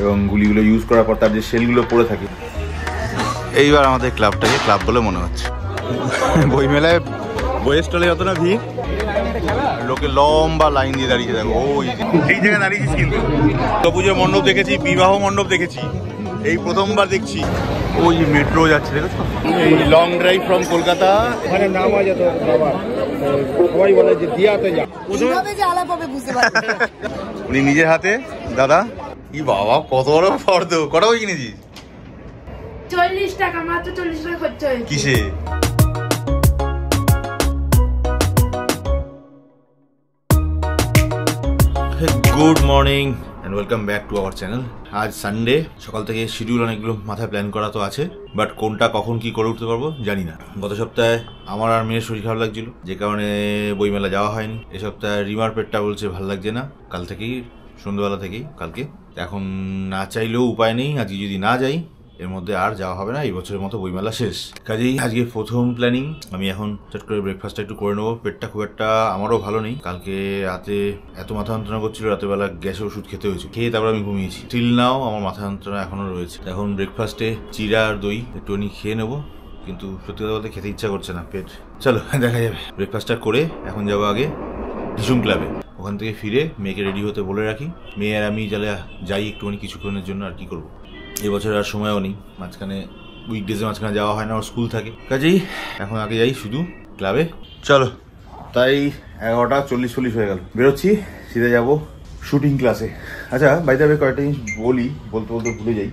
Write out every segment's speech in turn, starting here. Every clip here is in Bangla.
এবং গুলিগুলো ইউজ করার পর তার যে শেলগুলো পড়ে থাকে। এইবার আমাদের ক্লাবটাকে ক্লাব বলে মনে হচ্ছে। বইমেলায় বইয়ের স্টলে যত না ভিড়, লোকে লম্বা লাইন দিয়ে দাঁড়িয়ে দেখো। ওই এই জায়গায় দাঁড়িয়েছিস কিন্তু পুজোর মণ্ডপ দেখেছি, বিবাহ মণ্ডপ দেখেছি, এই প্রথমবার দেখছি। ওই মেট্রো যাচ্ছে দেখেছো, এই লং ড্রাইভ ফ্রম কলকাতা। ওখানে নাম আছে তো বাবা, সবাই বলে যে দিয়াতে যা, কিভাবে যে আলাপ হবে বুঝতে পারছি। উনি নিজের হাতে, দাদা কি বাবা কত বড় ফর্দ। কটা বই কিনেছিস? 40 টাকা, মাত্র 40 টাকা খরচ হয়েছে। কিসে? Good morning and welcome back to our channel. আজ সানডে, সকাল থেকে শিডিউল অনেকগুলো মাথায় প্ল্যান করা তো আছে, বাট কোনটা কখন কি করে উঠতে পারবো জানি না। গত সপ্তাহে আমার আর মেয়ের শরীর খারাপ লাগছিল, যে কারণে বইমেলা যাওয়া হয়নি। এ সপ্তাহে রিমার পেটটা বলছে ভালো লাগছে না, কাল থেকেই সন্ধ্যাবেলা থেকেই কালকে। এখন না চাইলেও উপায় নেই, আজকে যদি না যাই এর মধ্যে আর যাওয়া হবে না, এই বছরের মতো বইমেলা শেষ। কাজেই আজকে প্রথম প্ল্যানিং, আমি এখন চট করে ব্রেকফাস্টটা একটু করে নেবো। পেটটা খুব একটা আমারও ভালো নেই, কালকে রাতে এত মাথা যন্ত্রণা করছিল, রাতেবেলা গ্যাসের ওষুধ খেতে হয়েছে, খেয়ে তারপর আমি ঘুমিয়েছি। টিল নাও আমার মাথা যন্ত্রণা এখনো রয়েছে। এখন ব্রেকফাস্টে চিড়া আর দই একটুখানি খেয়ে নেবো, কিন্তু সত্যি কথা বলতে খেতে ইচ্ছা করছে না পেট। চলো দেখা যাবে। ব্রেকফাস্টটা করে এখন যাবো আগে ঢিসুম ক্লাবে। ওখান থেকে ফিরে মেয়েকে রেডি হতে বলে রাখি। মেয়ে আর আমি যাই একটুখানি কিছুক্ষণের জন্য, আর কি করবো, এবছর আর সময়ও নেই, মাঝখানে উইকডেজের মাঝখানে যাওয়া হয় না, ওর স্কুল থাকে। কাজেই এখন আগে যাই শুধু ক্লাবে। চলো, তাই 11:40 হয়ে গেল, বেরোচ্ছি, সিধে যাব শুটিং ক্লাসে। আচ্ছা, বাই দ্য ওয়ে কয়েকটা জিনিস বলতে বলতে ভুলে যাই।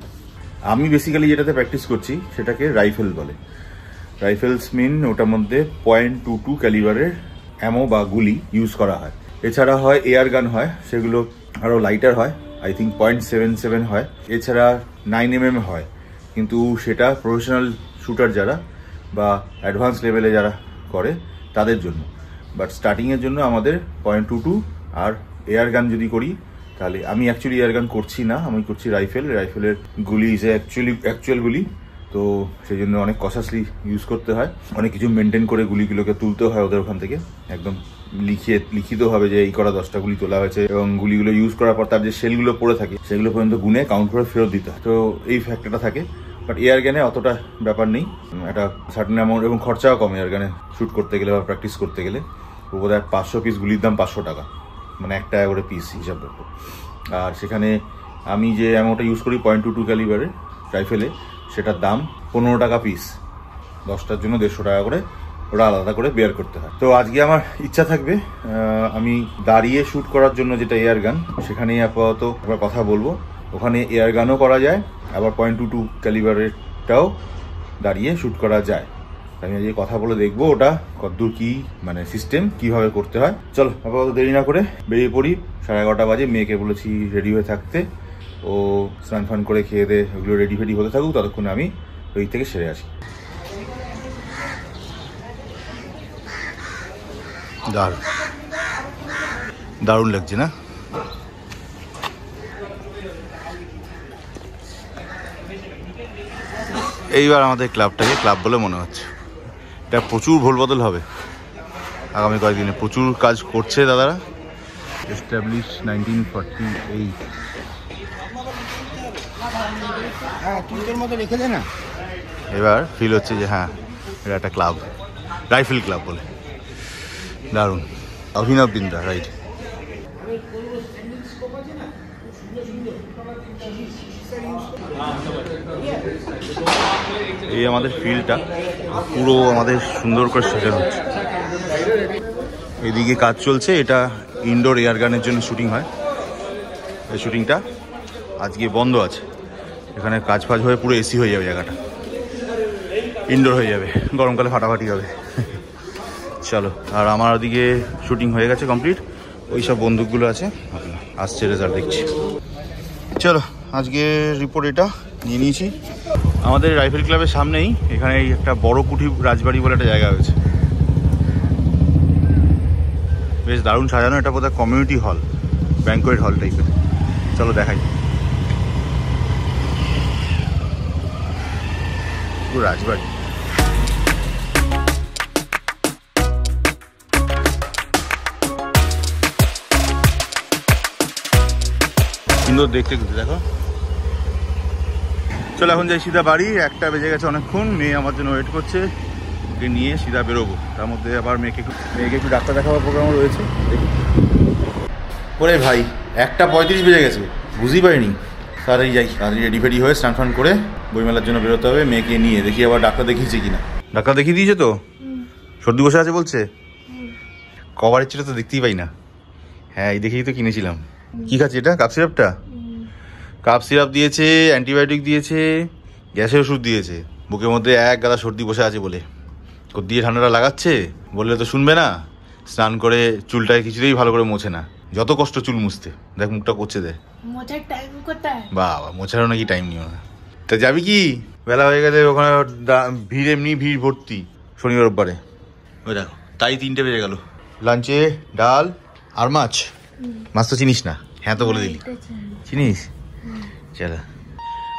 আমি বেসিক্যালি যেটাতে প্র্যাকটিস করছি সেটাকে রাইফেল বলে। রাইফেলস মিন ওটার মধ্যে .22 ক্যালিবারের অ্যামো বা গুলি ইউজ করা হয়। এছাড়া হয় এয়ার গান হয়, সেগুলো আরও লাইটার হয়, আই থিঙ্ক .77 হয়। এছাড়া 9mm হয়, কিন্তু সেটা প্রফেশনাল শুটার যারা বা অ্যাডভান্স লেভেলে যারা করে তাদের জন্য। বাট স্টার্টিংয়ের জন্য আমাদের .22 আর এয়ার গান যদি করি, তাহলে আমি অ্যাকচুয়ালি এয়ার গান করছি না, আমি করছি রাইফেলের গুলি ইজ অ্যাকচুয়াল গুলি। তো সেই জন্য অনেক কশাসলি ইউজ করতে হয়, অনেক কিছু মেনটেন করে গুলিগুলোকে তুলতে হয় ওদের ওখান থেকে, একদম লিখিত হবে যে এই করা 10টা গুলি তোলা হয়েছে, এবং গুলিগুলো ইউজ করার পর তার যে শেলগুলো পড়ে থাকে সেগুলো পর্যন্ত গুনে কাউন্ট করে ফেরত দিতে হয়। তো এই ফ্যাক্টরটা থাকে। বাট এয়ার গানে অতটা ব্যাপার নেই, একটা সার্টেন অ্যামাউন্ট, এবং খরচাও কম এয়ার গানে শ্যুট করতে গেলে বা প্র্যাকটিস করতে গেলে। বোধহয় 500 পিস গুলির দাম 500 টাকা, মানে 1 টাকা করে পিস হিসাব রাখবো। আর সেখানে আমি যে অ্যামাউন্টটা ইউজ করি .22 ক্যালিবারের রাইফেলে, সেটার দাম 15 টাকা পিস, 10টার জন্য 150 টাকা করে ওটা আলাদা করে বেয়ার করতে হয়। তো আজকে আমার ইচ্ছা থাকবে আমি দাঁড়িয়ে শ্যুট করার জন্য, যেটা এয়ার গান, সেখানেই আপাতত একবার কথা বলবো। ওখানে এয়ার গানও করা যায়, আবার .22 ক্যালিবারেরটাও দাঁড়িয়ে শ্যুট করা যায়। আমি আজকে কথা বলে দেখবো ওটা কতদূর কি, মানে সিস্টেম কিভাবে করতে হয়। চলো আপাতত দেরি না করে বেরিয়ে পড়ি। 11:30 বাজে, মেয়েকে বলেছি রেডি হয়ে থাকতে, ও স্নান ফান করে খেয়ে দে ওগুলো রেডি হতে থাকুক, ততক্ষণে আমি ওই থেকে সেরে আসি। দারুণ লাগছে না? এইবার আমাদের ক্লাবটাকে ক্লাব বলে মনে হচ্ছে। এটা প্রচুর ভুল বদল হবে আগামী কয়েকদিনে, প্রচুর কাজ করছে দাদারা। এস্টাবলিশ 1948। এবার ফিল হচ্ছে যে হ্যাঁ, এটা একটা ক্লাব, রাইফেল ক্লাব বলে। দারুণ। অভিনব বিন্দা, রাইট। এই আমাদের ফিল্ডটা পুরো আমাদের সুন্দর করে সাজানো হচ্ছে। এদিকে কাজ চলছে, এটা ইনডোর এয়ার গানের জন্য শুটিং হয়। এই শুটিংটা আজকে বন্ধ আছে, এখানে কাজ ফাজ হয়ে পুরো এসি হয়ে যাবে, জায়গাটা ইনডোর হয়ে যাবে, গরমকালে ফাটাফাটি হবে। চলো, আর আমার ওদিকে শুটিং হয়ে গেছে কমপ্লিট, ওই সব বন্দুকগুলো আছে, আসছে রেজাল্ট দেখছি। চলো, আজকে রিপোর্ট এটা নিয়ে নিয়েছি। আমাদের রাইফেল ক্লাবের সামনেই এখানে একটা বড় কুঠি রাজবাড়ি বলে একটা জায়গা হয়েছে, বেশ দারুণ সাজানো। এটা বোধহয় কমিউনিটি হল, ব্যাঙ্কোয়েট হল টাইপের। চলো দেখাই। পুরো রাজবাড়ি। সুন্দর দেখতে কিন্তু, দেখো চলো এখন যাই সিধা বাড়ি, 1টা বেজে গেছে অনেকক্ষণ, মেয়ে আমার জন্য ওয়েট করছে, ওকে নিয়ে সিধা বেরোবো। তার মধ্যে আবার মেয়েকে একটু ডাক্তার দেখাবার প্রোগ্রামও রয়েছে। ওরে ভাই 1:35 বেজে গেছে, বুঝতেই পারিনি। তাড়াতাড়ি যাই, তাড়াতাড়ি রেডি ফেডি হয়ে স্নান ফান করে বইমেলার জন্য বেরোতে হবে। মেয়েকে নিয়ে দেখি আবার ডাক্তার দেখিয়েছে কিনা। ডাক্তার দেখিয়ে দিয়েছে তো? সর্দি বসে আছে বলছে? কভারের ছিল তো দেখতেই পাই না। হ্যাঁ এই দেখেই তো কিনেছিলাম। কি খাচ্ছি এটা? কাপ সিরাপটা? কাপ সিরাপ দিয়েছে, অ্যান্টিবায়োটিক দিয়েছে, গ্যাসের ওষুধ দিয়েছে। বুকের মধ্যে এক গাদা সর্দি বসে আছে বলে দিয়ে ঠান্ডাটা লাগাচ্ছে, বললে তো শুনবে না। স্নান করে চুলটায় কিছুতেই ভালো করে মোছে না, যত কষ্ট চুল মুছতে। দেখ মুখটা করছে, দেখ মোচার টাইম কোথায়? বাবা মোছারও নাকি টাইম নিও না। তা যাবি কি? বেলা হয়ে গেছে, ওখানে ভিড়, এমনি ভিড় ভর্তি শনিবার রোববারে। ওই দেখো তাই 3টে বেজে গেল। লাঞ্চে ডাল আর মাছ। মাছ তো চিনিস না? হ্যাঁ তো বলে দিলি। চিনিস? চলো,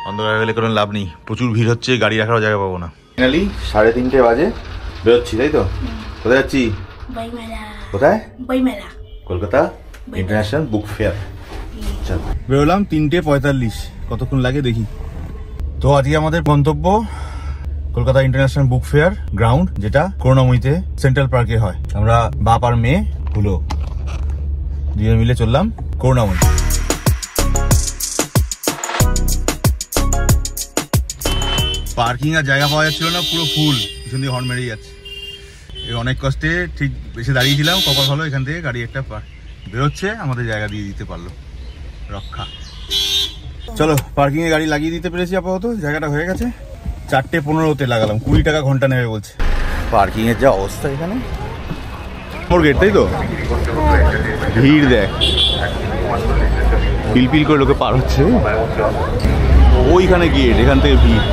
অন্ধকার গেলে কোনো লাভ নেই, প্রচুর ভিড় হচ্ছে, গাড়ি রাখারও জায়গা পাবো না। ফাইনালি 3:30 বাজে বেরোচ্ছি, তাই তো? কোথায় যাচ্ছি? বইমেলা। কোথায়? বইমেলা, কলকাতা ইন্টারন্যাশনাল বুক ফেয়ার। চলো বেরোলাম 3:45, কতক্ষণ লাগে দেখি। তো আজকে আমাদের গন্তব্য Kolkata international book fair ground, যেটা করুণাময়ীতে সেন্ট্রাল পার্কে হয়। আমরা বাপ আর মেয়ে হলো দুজন মিলে চললাম করুণাময়ী। পার্কিং আর জায়গা পাওয়া যাচ্ছিল না, পুরো ফুল, পিছন দিয়ে হর্ন মেরেই যাচ্ছে। এই অনেক কষ্টে ঠিক বেশি দাঁড়িয়েছিলাম, কপাল ভালো এখান থেকে গাড়ি একটা বেরোচ্ছে, আমাদের জায়গা দিয়ে দিতে পারলো, রক্ষা। চলো পার্কিং এ গাড়ি লাগিয়ে দিতে পেরেছি, আপাতত জায়গাটা হয়ে গেছে। 4:15 লাগালাম, 20 টাকা ঘন্টা নেবে বলছে। পার্কিং এর যা অবস্থা এখানে, গেট তাই তো, ভিড় দেখ, পিলপিল করে লোকে পার হচ্ছে। ওইখানে গেট, এখান থেকে ভিড়।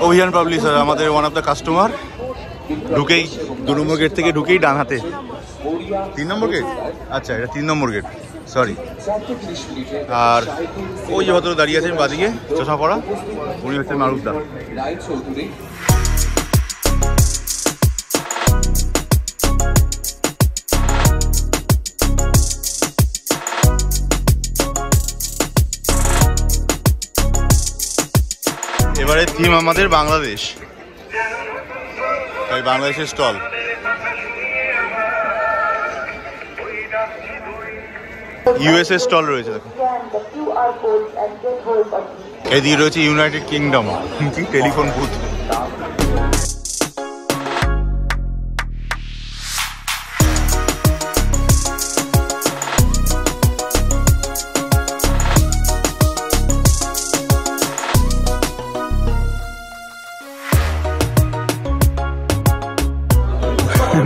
অভিযান পাবলিশার আমাদের ওয়ান অফ দ্য কাস্টমার। ঢুকেই 2 নম্বর গেট থেকে ঢুকেই ডান হাতে 3 নম্বর গেট, আচ্ছা এটা 3 নম্বর গেট, সরি। আর ওই যে ভদ্র দাঁড়িয়ে আছেন বাদিকে, চশমা পড়া, উনি হচ্ছেন মারুফদা। এবারে থিম আমাদের বাংলাদেশ, তাই বাংলাদেশের স্টল। ইউএসএ স্টল রয়েছে দেখো, এদিকে রয়েছে ইউনাইটেড কিংডম, টেলিফোন বুথ।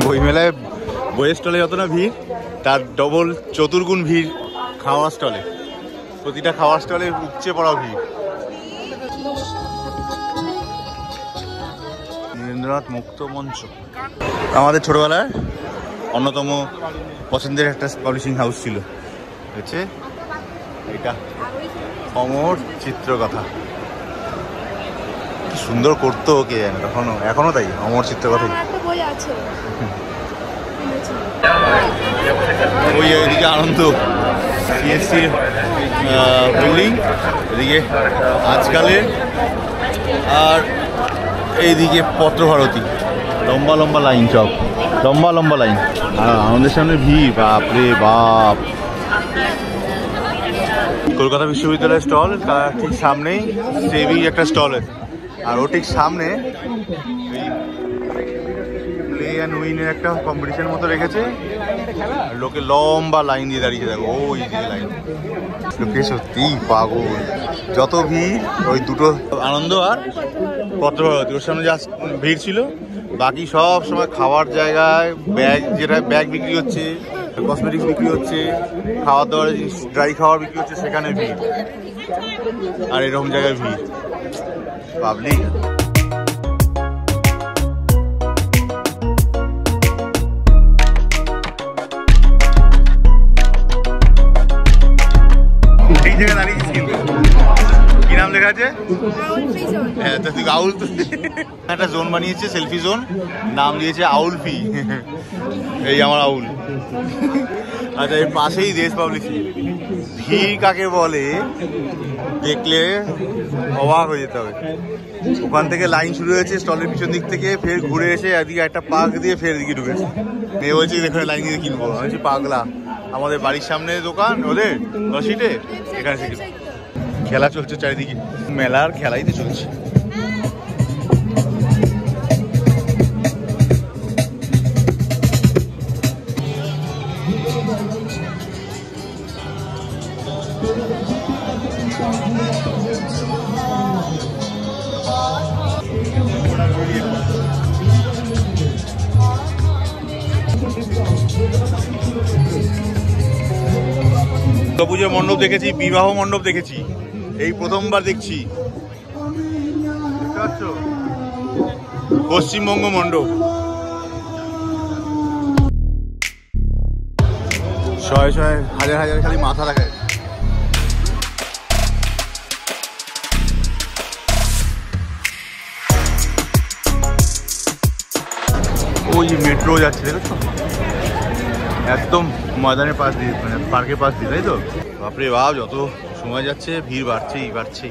বইমেলায় বইয়ের স্টলে যত না ভিড়, তার ডবল চতুর্গুণ ভিড় খাওয়ার স্টলে। প্রতিটা খাওয়ার স্টলে উপচে পড়া ভিড়। নীরেন্দ্রনাথ মুক্ত মঞ্চ আমাদের ছোটবেলার অন্যতম পছন্দের একটা পাবলিশিং হাউস ছিল, হচ্ছে এটা অমর চিত্রকথা। কি সুন্দর করতো কে জানে, এখনো তাই, অমর চিত্রকথাই। ওই এদিকে আনন্দ সিএসসির বিল্ডিং, এদিকে আজকালের, আর এইদিকে পত্রভারতী। লম্বা লম্বা লাইন, সব লম্বা লম্বা লাইন। আর আনন্দের সামনে ভিড়, বাপ রে বাপ। কলকাতা বিশ্ববিদ্যালয়ের স্টল, তার ঠিক সামনেই সেবি একটা স্টল আছে, আর ও ঠিক সামনে প্লে অ্যান্ড উইনের একটা কম্পিটিশন মতো রেখেছে। লোকে লম্বা লাইন দিয়ে দাঁড়িয়ে দেখো, ওই যে লাইন। লোকে সত্যিই পাগল, যত ভিড়। ওই দুটো আনন্দ আর পত্রভারতী, ওর সামনে যা ভিড় ছিল, বাকি সব সময় খাওয়ার জায়গায় ব্যাগ, যেটা ব্যাগ বিক্রি হচ্ছে, কসমেটিক্স বিক্রি হচ্ছে, খাওয়ার দাওয়ার ড্রাই খাওয়ার বিক্রি হচ্ছে, সেখানে ভিড়। আর এরকম জায়গায় ভিড়, পাবলিক। এই জায়গায় দাঁড়িয়েছিস কিন্তু, কি নাম লেখা আছে? হ্যাঁ তো তুই আউল, একটা জোন বানিয়েছে, সেলফি জোন, নাম দিয়েছে আউল ফি। এই আমার আউল। আচ্ছা এর পাশেই দেশ পাবলিশিং, ভিড় কাকে বলে দেখলে অবাক হয়ে যেতে হবে। ওখান থেকে লাইন শুরু হয়েছে স্টলের পিছন দিক থেকে, ফের ঘুরে এসে এদিকে একটা পার্ক দিয়ে ফের এদিকে ঢুকেছে। মেয়ে বলছে এখানে লাইন দিয়ে কিনবো, আমি বলছি পাগলা, আমাদের বাড়ির সামনে দোকান ওদের রশিটে, এখানে থেকে খেলা চলছে চারিদিকে, মেলার খেলাই তো চলছে। পুজোর মণ্ডপ দেখেছি, বিবাহ মণ্ডপ দেখেছি, এই প্রথমবার দেখছি। পশ্চিমবঙ্গ মণ্ডপ, শয়ে শয়ে হাজার হাজার খালি মাথা দেখায়। ওই মেট্রো যাচ্ছে দেখো, একদম ময়দানের পাশ দিয়ে, মানে পার্কের পাশ দিয়ে, তাই তো? বাপরে বাপ, যত সময় যাচ্ছে ভিড় বাড়ছেই বাড়ছে।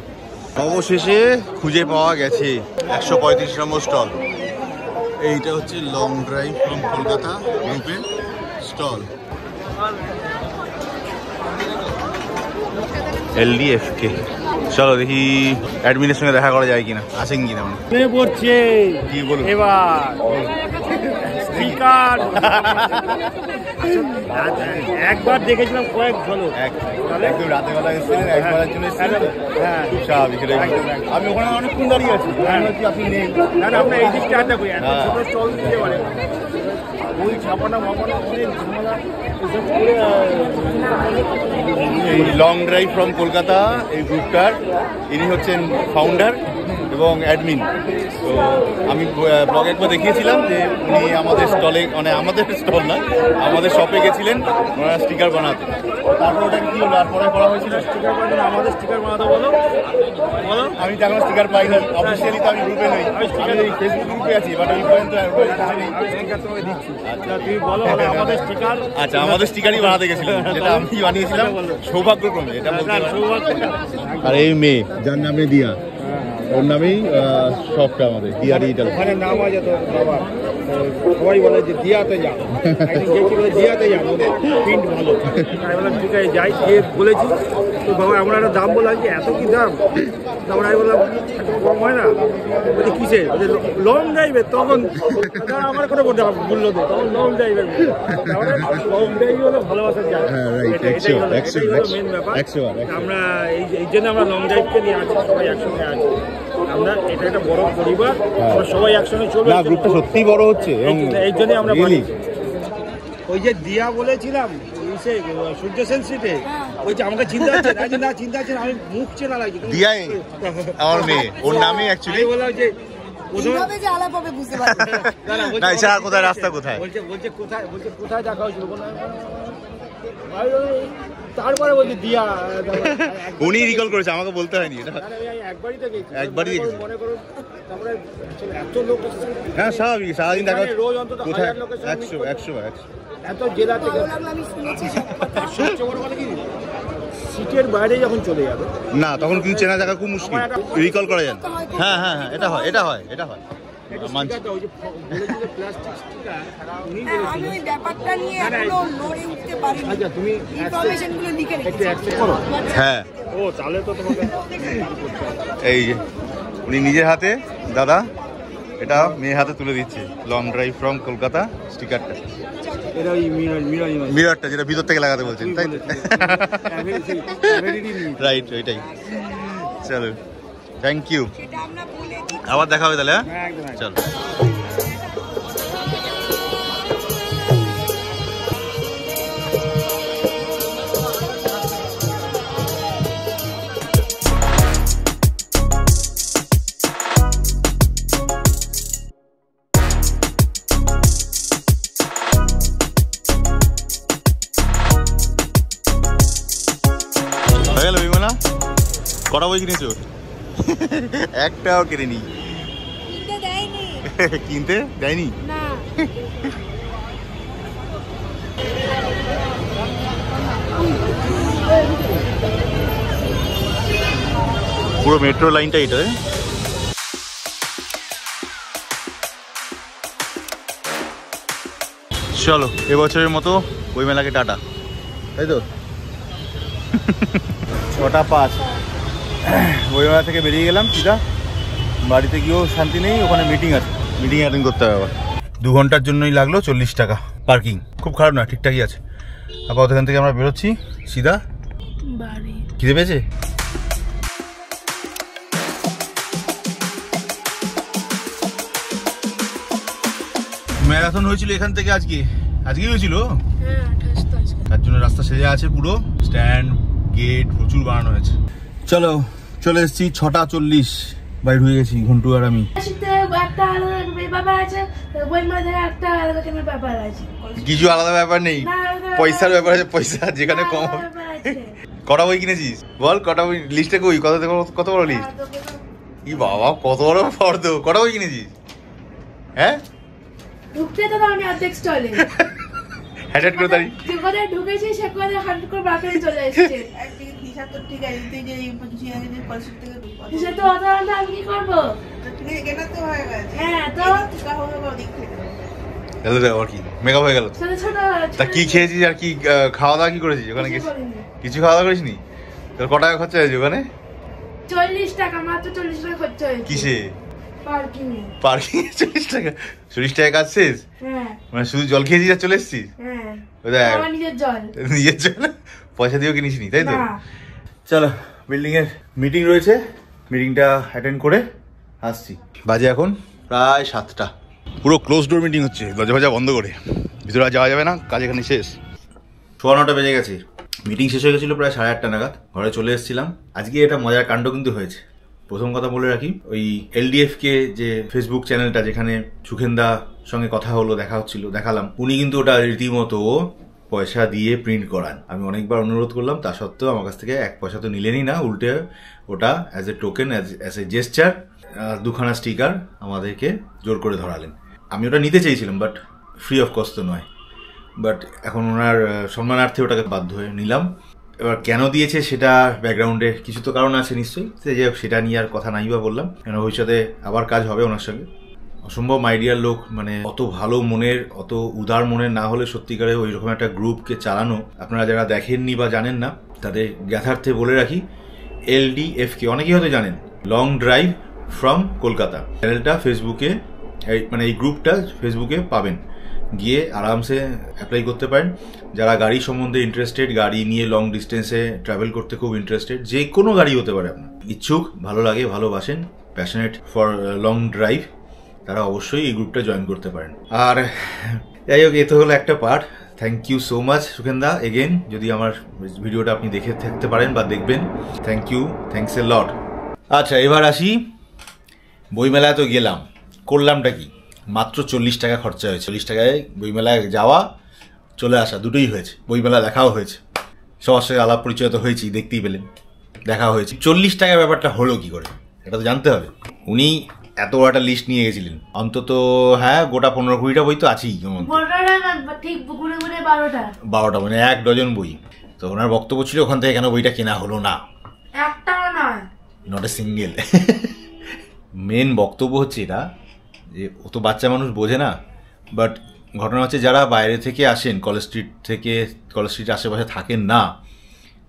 অবশেষে খুঁজে পাওয়া গেছে 135 নম্বর স্টল। এইটা হচ্ছে লং ড্রাইভ ফ্রম কলকাতা গ্রুপের স্টল, LDFK। চলো দেখি অ্যাডমিনের সঙ্গে দেখা করা যায় কিনা, আসেন কিনা। মনে পড়ছে কি বলবো এবার স্পিকার একবার দেখেছিলাম, কয়েক ঝলক। একদম রাতের বেলা এসেছিলেন, একবারের জন্য এসেছিলেন। হ্যাঁ, খুব স্বাভাবিক। আমি ওখানে অনেকক্ষণ দাঁড়িয়ে আছি, আপনি নেই। না না, আমরা এই দিকটা আড্ডা করি, এত ছোট স্টল দিতে পারে ওই ছাপানো মাপানো অনেক ঝামেলা এসব করে। এই লং ড্রাইভ ফ্রম কলকাতা এই গ্রুপটার ইনি হচ্ছেন ফাউন্ডার এবং অ্যাডমিন। তো আমি ব্লগে একবার দেখিয়েছিলাম যে উনি আমাদের স্টলে, মানে আমাদের স্টল না, আমাদের শপে গেছিলেন ওনারা স্টিকার বানাতে। তারপর ওটা কি হলো, আর পরে করা হয়েছিল স্টিকার বানানো, আমাদের স্টিকার বানাতে বলো বলো। আমি তো এখন স্টিকার পাইনি, অফিসিয়ালি তো আমি গ্রুপে নেই, আমি ফেসবুক গ্রুপে আছি, বাট ওই পর্যন্ত স্টিকার তোমাকে দিচ্ছি। আচ্ছা তুমি বলো আমাদের স্টিকার। আচ্ছা, আমাদের স্টিকারই বানাতে গেছিলাম, যেটা আমি বানিয়েছিলাম সৌভাগ্যক্রমে, এটা বলতে পারি। আর এই মেয়ে যার নামে দিয়া, ওর নামেই শপটা আমাদের দিয়া ডিজিটাল। ওখানে নাম আছে তো বাবা, সবাই বলে যে দিয়াতে যাও, একদিন বলে দিয়াতে যাও, ওদের প্রিন্ট ভালো। আমি বললাম ঠিক আছে যাই, খেয়ে বলেছি তো বাবা এমন একটা দাম বললাম যে এত কি দাম, তারপরে আমি বললাম একটু কম হয় না, বলছি কিসে, লং ড্রাইভের। তখন আমার কোনো মূল্য দেয়, তখন লং ড্রাইভের, তারপরে লং ড্রাইভ হলো ভালোবাসার জায়গা। মেন ব্যাপার, আমরা এই জন্য আমরা লং ড্রাইভকে নিয়ে আছি, সবাই একসঙ্গে আছি। আমরা এটা একটা বড় পরিবার, আমরা সবাই একসঙ্গে চলবো। গ্রুপটা সত্যিই বড় হচ্ছে, এই জন্যই আমরা বলি। ওই যে দিয়া বলেছিলাম সূর্য সেন স্ট্রিটে, ওই যে আমাকে চিন্তা হচ্ছে না, চিন্তা হচ্ছে আমি মুখ চেনা লাগছে দিয়াই আমার মেয়ে, ওর নামই অ্যাকচুয়ালি বললাম যে কিভাবে যে আলাপ হবে বুঝতে পারছি না। এছাড়া কোথায় রাস্তা কোথায়, বলছে কোথায় দেখা হয়েছিল, তারপরে বলছে দিয়া, উনি রিকল করেছে, আমাকে বলতে হয়নি। এটা একবারই তো গেছি, একবারই দেখেছি। মনে করো তারপরে এত লোক, হ্যাঁ স্বাভাবিক, সারাদিন দেখা রোজ অন্তত কোথায় 1000 লোকের সঙ্গে 100 এত জেলা থেকে। আমি শুনেছি সবচেয়ে বড় কথা কি, সিটের বাইরে যখন চলে যাবে না, তখন কিন্তু চেনা জায়গা খুব মুশকিল, রিকল করা যায় না। হ্যাঁ হ্যাঁ হ্যাঁ, এটা হয়, এটা হয়, এটা হয়। মানছি। আমি ওই ব্যাপারটা নিয়ে এখনো লড়ে উঠতে পারিনি। আচ্ছা তুমি ইনফরমেশনগুলো লিখে একটু রেখেছি। অ্যাকসেপ্ট করো। হ্যাঁ, ও তাহলে তো তোমাকে এই যে উনি নিজের হাতে, দাদা এটা মেয়ের হাতে তুলে দিচ্ছে, লং ড্রাইভ ফ্রম কলকাতা স্টিকারটা, এটা ওই মিররটা যেটা ভিতর থেকে লাগাতে বলছেন, তাই রাইট, ওইটাই। চলো, থ্যাংক ইউ, সেটা আমরা বলে দিই। আবার দেখা হবে তাহলে। হ্যাঁ একদম। চলো। হয়ে গেল বিমলা, কটা বই কিনেছো? একটাও কিনে নি। কিনতে দেয়নি। কিনতে দেয়নি? না। পুরো মেট্রো লাইনটা এটা। চলো এবছরের মতো বইমেলাকে টাটা, তাই তো? 6:05 বইমেলা থেকে বেরিয়ে গেলাম সিধা। বাড়িতে গিয়েও শান্তি নেই, ওখানে মিটিং আছে, মিটিং অ্যাটেন্ড করতে হবে আবার। 2 ঘন্টার জন্যই লাগলো 40 টাকা পার্কিং। খুব খারাপ না, ঠিকঠাকই আছে। আপাতত এখান থেকে আমরা বেরোচ্ছি সিধা বাড়ি। খিদে পেয়েছে? ম্যারাথন হয়েছিল এখান থেকে আজকেই হয়েছিল। তার জন্য রাস্তা সেজে আছে, পুরো স্ট্যান্ড গেট প্রচুর বানানো হয়েছে। চলো চলে এসেছি 6:40 বাইরে হয়ে গেছি ঘন্টু আর আমি। কিছু আলাদা ব্যাপার নেই, পয়সার ব্যাপার আছে। পয়সা যেখানে কম হবে। কটা বই কিনেছিস বল? কটা বই লিস্টে কই? কত বড় লিস্ট? ই বাবা কত বড় ফর্দ! কটা বই কিনেছিস? হ্যাঁ ঢুকতে তো আমি অর্ধেক স্টলে হ্যাটাট করে দাঁড়ি তুই কোথায় ঢুকেছি সে কোথায় হান্ট করে বাকি চলে এসেছে। হিসাব তো ঠিক আছে, তুই যে 25 টাকা দিয়ে 50 টাকা দিবি, সে তো অত অত আমি কি করবো? ঠিক আছে কেনা তো হয়ে গেছে। হ্যাঁ তো টাকা হবে বা দিক থেকে গেল রে, আর কি মেকআপ হয়ে গেল। ছোট ছোট তা কি খেয়েছিস আর কি খাওয়া দাওয়া কি করেছিস ওখানে গেছিস? কিছু খাওয়া দাওয়া করিসনি? তোর কত টাকা খরচা হয়েছে ওখানে? 40 টাকা, মাত্র 40 টাকা খরচা হয়েছে। কিসে? পার্কিং এ। পার্কিং এ 40 টাকা? 40 টাকা কাজ শেষ? হ্যাঁ মানে শুধু জল খেয়েছিস আর চলে এসেছিস? হ্যাঁ ওই দেখ আমার নিজের জল। নিজের জন্য পয়সা দিয়েও কিনিসনি তাই তো? না চলো বিল্ডিং এর মিটিং রয়েছে, মিটিংটা অ্যাটেন্ড করে আসছি। বাজে এখন প্রায় 7টা। পুরো ক্লোজ ডোর মিটিং হচ্ছে, দরজা ফজা বন্ধ করে, ভিতরে আর যাওয়া যাবে না, কাজ এখানে শেষ। 9:15 বেজে গেছে, মিটিং শেষ হয়ে গেছিলো প্রায় 8:30 নাগাদ। ঘরে চলে এসেছিলাম। আজকে এটা মজার কাণ্ড কিন্তু হয়েছে। প্রথম কথা বলে রাখি, ওই LDF কে যে ফেসবুক চ্যানেলটা যেখানে সুখেন্দা সঙ্গে কথা হলো, দেখা হচ্ছিল, দেখালাম, উনি কিন্তু ওটা রীতিমতো পয়সা দিয়ে প্রিন্ট করান। আমি অনেকবার অনুরোধ করলাম, তা সত্ত্বেও আমার কাছ থেকে 1 পয়সা তো নিলেনই না, উল্টে ওটা as a token, as a jester 2খানা স্টিকার আমাদেরকে জোর করে ধরালেন। আমি ওটা নিতে চেয়েছিলাম, বাট ফ্রি অফ কস্ট তো নয়। বাট এখন ওনার সম্মানার্থে ওটাকে বাধ্য হয়ে নিলাম। এবার কেন দিয়েছে সেটা ব্যাকগ্রাউন্ডে কিছু তো কারণ আছে নিশ্চয়ই, যে সেটা নিয়ে আর কথা নাই বা বললাম, কেন ভবিষ্যতে আবার কাজ হবে ওনার সঙ্গে। অসম্ভব মাইডিয়ার লোক, মানে অত ভালো মনের, অত উদার মনের না হলে সত্যিকারে ওই রকম একটা গ্রুপকে চালানো, আপনারা যারা দেখেননি বা জানেন না তাদের জ্ঞাতার্থে বলে রাখি, LDF কে অনেকেই হয়তো জানেন, লং ড্রাইভ ফ্রম কলকাতা চ্যানেলটা ফেসবুকে, মানে এই গ্রুপটা ফেসবুকে পাবেন, গিয়ে আরামসে অ্যাপ্লাই করতে পারেন। যারা গাড়ি সম্বন্ধে ইন্টারেস্টেড, গাড়ি নিয়ে লং ডিস্টেন্সে ট্রাভেল করতে খুব ইন্টারেস্টেড, যে কোনো গাড়ি হতে পারে আপনার, ইচ্ছুক, ভালো লাগে, ভালোবাসেন, প্যাশনেট ফর লং ড্রাইভ, তারা অবশ্যই এই গ্রুপটা জয়েন করতে পারেন। আর যাই হোক, এ তো হলো একটা part. Thank you so much সুখেন্দা এগেন, যদি আমার ভিডিওটা আপনি দেখে থাকতে পারেন বা দেখবেন, thank you, thanks a lot. আচ্ছা এবার আসি, বইমেলায় তো গেলাম, করলামটা কি? মাত্র 40 টাকা খরচা হয়েছে। 40 টাকায় বইমেলায় যাওয়া, চলে আসা দুটোই হয়েছে। বইমেলা দেখাও হয়েছে, সবার সাথে আলাপ পরিচয় তো হয়েছি, দেখতেই পেলেন, দেখা হয়েছে। 40 টাকার ব্যাপারটা হলো কি করে এটা তো জানতে হবে। উনি এত বড় একটা লিস্ট নিয়ে গেছিলেন, অন্তত হ্যাঁ গোটা 15-20টা বই তো আছেই, ঠিক ঘুরে ঘুরে 12টা, মানে 1 ডজন বই। তো ওনার বক্তব্য ছিল ওখান থেকে কেন বইটা কেনা হলো না, একটাও নয়, নট এ সিঙ্গেল। মেন বক্তব্য হচ্ছে এটা যে ও তো বাচ্চা মানুষ, বোঝে না। বাট ঘটনা হচ্ছে যারা বাইরে থেকে আসেন, কলেজ স্ট্রিট থেকে, কলেজ স্ট্রিটের আশেপাশে থাকেন না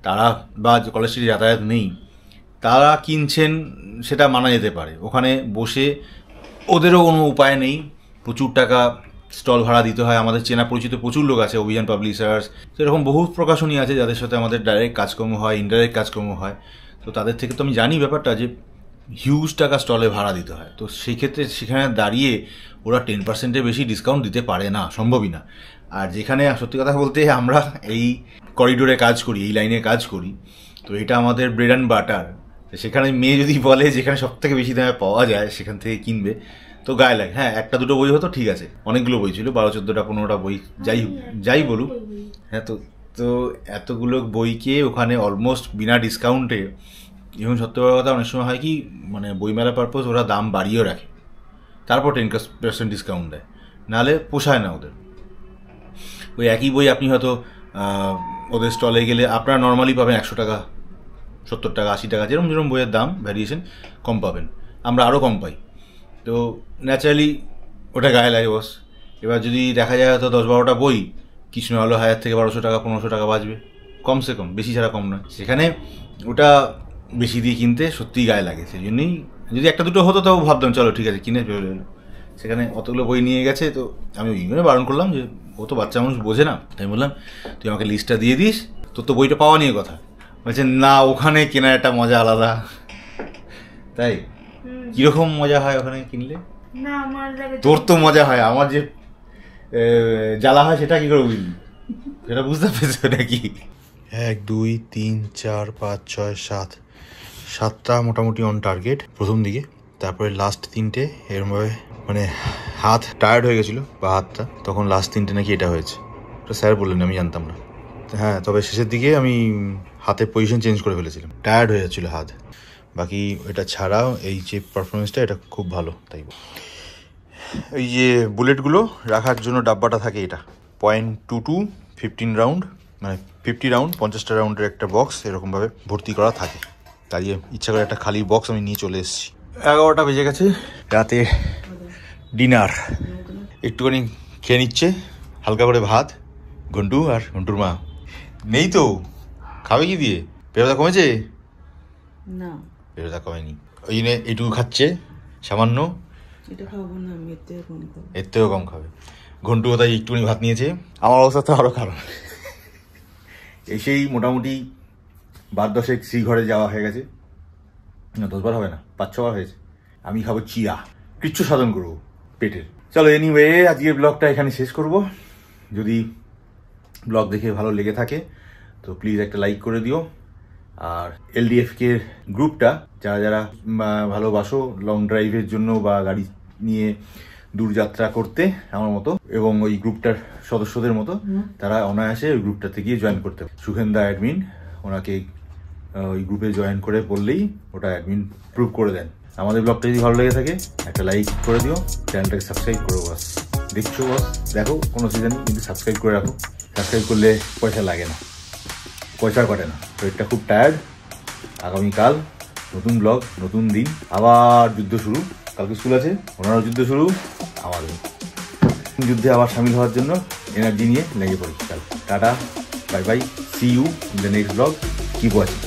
তারা, বা কলেজ স্ট্রিটে যাতায়াত নেই, তারা কিনছেন, সেটা মানা যেতে পারে। ওখানে বসে ওদেরও কোনো উপায় নেই, প্রচুর টাকা স্টল ভাড়া দিতে হয়। আমাদের চেনা পরিচিত প্রচুর লোক আছে, অভিযান পাবলিশার্স, সেরকম বহু প্রকাশনী আছে যাদের সাথে আমাদের ডাইরেক্ট কাজকর্ম হয়, ইনডাইরেক্ট কাজকর্ম হয়। তো তাদের থেকে তো আমি জানি ব্যাপারটা, যে হিউজ টাকা স্টলে ভাড়া দিতে হয়। তো সেই ক্ষেত্রে সেখানে দাঁড়িয়ে ওরা 10%-এর বেশি ডিসকাউন্ট দিতে পারে না, সম্ভবই না। আর যেখানে সত্যি কথা বলতে আমরা এই করিডোরে কাজ করি, এই লাইনে কাজ করি, তো এটা আমাদের ব্রেড অ্যান্ড বাটার। সেখানে মেয়ে যদি বলে যেখানে সব থেকে বেশি দামে পাওয়া যায় সেখান থেকে কিনবে, তো গায়ে লাগে। হ্যাঁ 1-2 বই হতো ঠিক আছে, অনেকগুলো বই ছিল, 12-14-15টা বই, যাই বলুক। হ্যাঁ তো এতগুলো বইকে ওখানে অলমোস্ট বিনা ডিসকাউন্টে, এবং সত্য কথা অনেক সময় হয় কি, মানে বইমেলা পারপোজ ওরা দাম বাড়িয়েও রাখে, তারপর 10% ডিসকাউন্ট দেয়, নাহলে পোষায় না ওদের। ওই একই বই আপনি হয়তো ওদের স্টলে গেলে আপনারা নর্মালি পাবেন 100 টাকা, 70 টাকা, 80 টাকা, যেরকম যেরকম বইয়ের দাম ভ্যারিয়েশন কম পাবেন, আমরা আরও কম পাই। তো ন্যাচারালি ওটা গায়ে লাগে বস। এবার যদি দেখা যায় তো 10-12টা বই কৃষ্ণ আলো 1000 থেকে 1200 টাকা 1500 টাকা বাঁচবে কমসে কম, বেশি ছাড়া কম নয়। সেখানে ওটা বেশি দিয়ে কিনতে সত্যিই গায়ে লাগে। সেই জন্যই যদি একটা দুটো হতো তাও ভাবতাম চলো ঠিক আছে কিনে চলে এলো। সেখানে অতগুলো বই নিয়ে গেছে, তো আমি ওই জন্য বারণ করলাম যে ও তো বাচ্চা মানুষ বোঝে না, তাই বললাম তুই আমাকে লিস্টটা দিয়ে দিস, তোর তো বইটা পাওয়া নিয়ে কথা। বলছে না ওখানে কেনার একটা মজা আলাদা। তাই কীরকম মজা হয় ওখানে কিনলে? না আমার লাগে তোর তো মজা হয়, আমার যে জ্বালা হয় সেটা কি করে বুঝলি? সেটা বুঝতে পেরেছো নাকি? 1 2 3 4 5 6 7 7টা মোটামুটি অন টার্গেট প্রথম দিকে। তারপরে লাস্ট 3টে এরমভাবে মানে হাত টায়ার্ড হয়ে গেছিলো বা হাতটা, তখন লাস্ট 3টে নাকি এটা হয়েছে। ওটা স্যার বললেন, আমি জানতাম না। হ্যাঁ, তবে শেষের দিকে আমি হাতের পজিশন চেঞ্জ করে ফেলেছিলাম, টায়ার্ড হয়ে যাচ্ছিলো হাত। বাকি এটা ছাড়াও এই যে পারফরমেন্সটা এটা খুব ভালো। তাই এই যে বুলেটগুলো রাখার জন্য ডাব্বাটা থাকে, এটা .22 15 রাউন্ড, মানে 50 রাউন্ড 50টা রাউন্ডের একটা বক্স এরকমভাবে ভর্তি করা থাকে। তাই ইচ্ছা করে একটা খালি বক্স আমি নিয়ে চলে এসেছি। 11টা বেজে গেছে, রাতে ডিনার একটুখানি খেয়ে নিচ্ছে হালকা করে ভাত ঘন্টু আর ঘন্টুর মা। নেই তো, খাবে কি দিয়ে? পেরোদা কমেছে না, পেরোদা কমেনি, ওই জন্য এইটুকু খাচ্ছে সামান্য। এটা খাবো না আমি, এর থেকেও কম খাবে। ঘন্টুও তাই একটুখানি ভাত নিয়েছে। আমার অবস্থা তো আরও খারাপ। এসেই মোটামুটি 12-10 শ্রীঘরে যাওয়া হয়ে গেছে, না 10 বার হবে না, 5-6 বার হয়েছে। আমি খাবো চিয়া, কিচ্ছু সাধন করবো পেটের। চলো এনিওয়ে আজকের ব্লগটা এখানে শেষ করব। যদি ব্লগ দেখে ভালো লেগে থাকে তো প্লিজ একটা লাইক করে দিও। আর LDFK গ্রুপটা যারা যারা ভালোবাসো লং ড্রাইভের জন্য বা গাড়ি নিয়ে দূরযাত্রা করতে আমার মতো এবং ওই গ্রুপটার সদস্যদের মতো, তারা অনায়াসে ওই গ্রুপটাতে গিয়ে জয়েন করতে পারে। সুখেন্দা অ্যাডমিন, ওনাকে ওই গ্রুপে জয়েন করে বললেই ওটা অ্যাডমিন প্রুভ করে দেন। আমাদের ব্লগটা যদি ভালো লেগে থাকে একটা লাইক করে দিও, চ্যানেলটাকে সাবস্ক্রাইব করো। বাস দেখছো বস, দেখো কোনো সিজন কিন্তু সাবস্ক্রাইব করে রাখো। সাবস্ক্রাইব করলে পয়সা লাগে না, পয়সা কাটে না। শরীরটা খুব টায়ার্ড। আগামীকাল নতুন ব্লগ, নতুন দিন, আবার যুদ্ধ শুরু। কালকে স্কুল আছে, ওনারও যুদ্ধ শুরু, আমাদের যুদ্ধে আবার সামিল হওয়ার জন্য এনার্জি নিয়ে লেগে পড়ি। Tata, bye bye, see you in the next blog, keep watching.